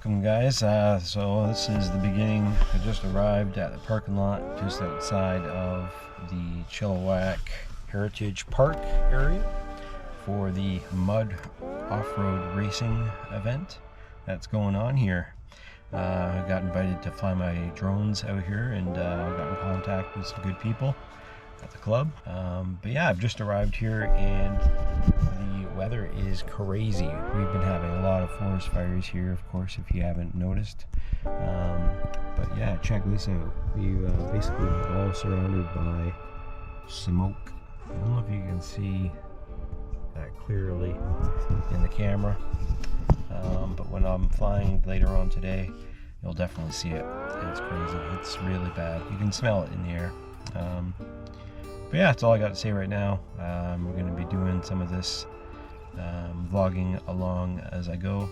welcome guys. So this is the beginning. I just arrived at the parking lot just outside of the Chilliwack Heritage Park area for the mud off-road racing event that's going on here. I got invited to fly my drones out here and got in contact with some good people at the club. But yeah, I've just arrived here and the weather is crazy. We've been having a lot of forest fires here, of course, if you haven't noticed. But yeah, check this out. We basically all surrounded by smoke. I don't know if you can see that clearly in the camera, but when I'm flying later on today, you'll definitely see it. It's crazy. It's really bad. You can smell it in the air. But yeah, that's all I got to say right now. We're going to be doing some of this vlogging along as I go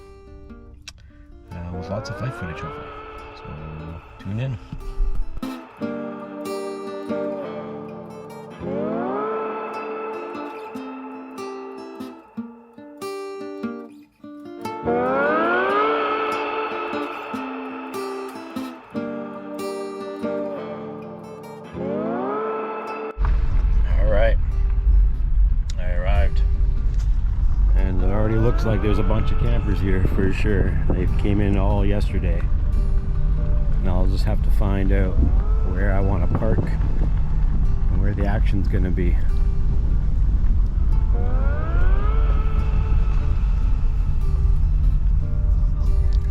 with lots of flight footage hopefully. So tune in. Looks like there's a bunch of campers here for sure. They came in all yesterday. Now I'll just have to find out where I want to park and where the action's gonna be.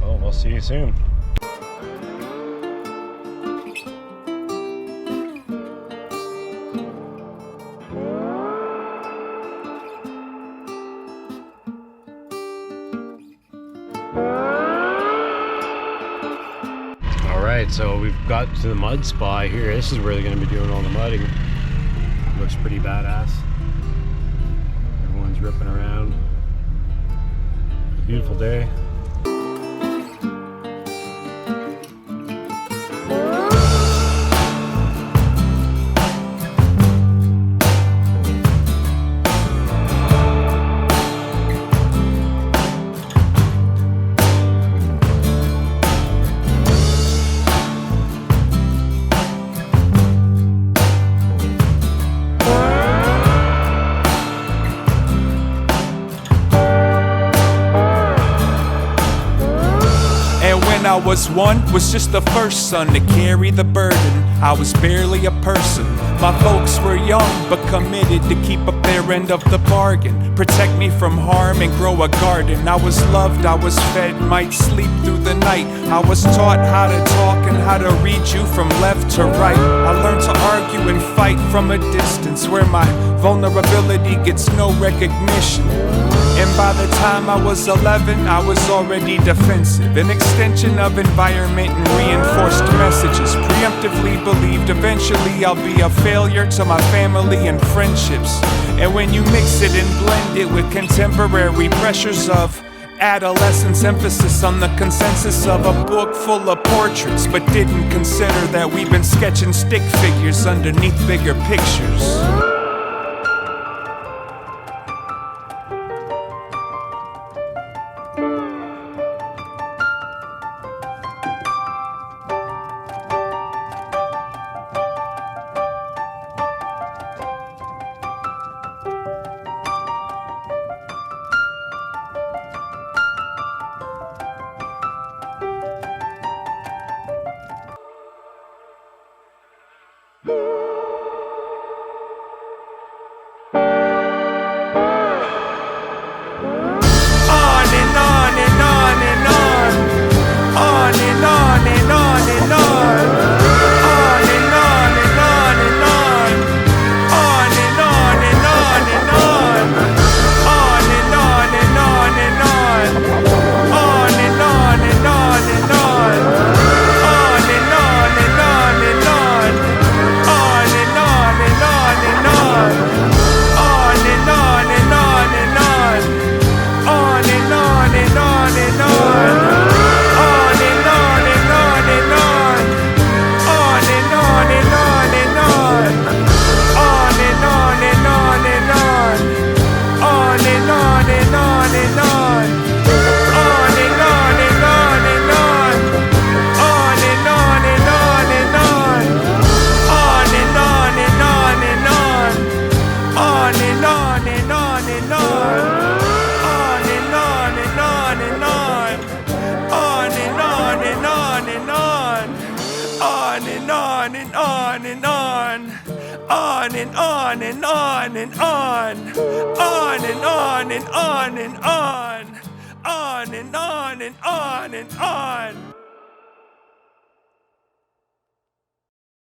Oh, we'll see you soon. So we've got to the mud spa here. This is where they're going to be doing all the mudding. Looks pretty badass. Everyone's ripping around. It's a beautiful day. I was just the first son to carry the burden. I was barely a person. My folks were young but committed to keep up their end of the bargain, protect me from harm and grow a garden. I was loved, I was fed, might sleep through the night. I was taught how to talk and how to read you from left to right. I learned to argue and fight from a distance where my vulnerability gets no recognition. And by the time I was 11, I was already defensive, an extension of environment and reinforced messages. Preemptively believed eventually I'll be a failure to my family and friendships. And when you mix it and blend it with contemporary pressures of adolescence, emphasis on the consensus of a book full of portraits, but didn't consider that we've been sketching stick figures underneath bigger pictures. and on and on and on and on and on and on and on and on and on.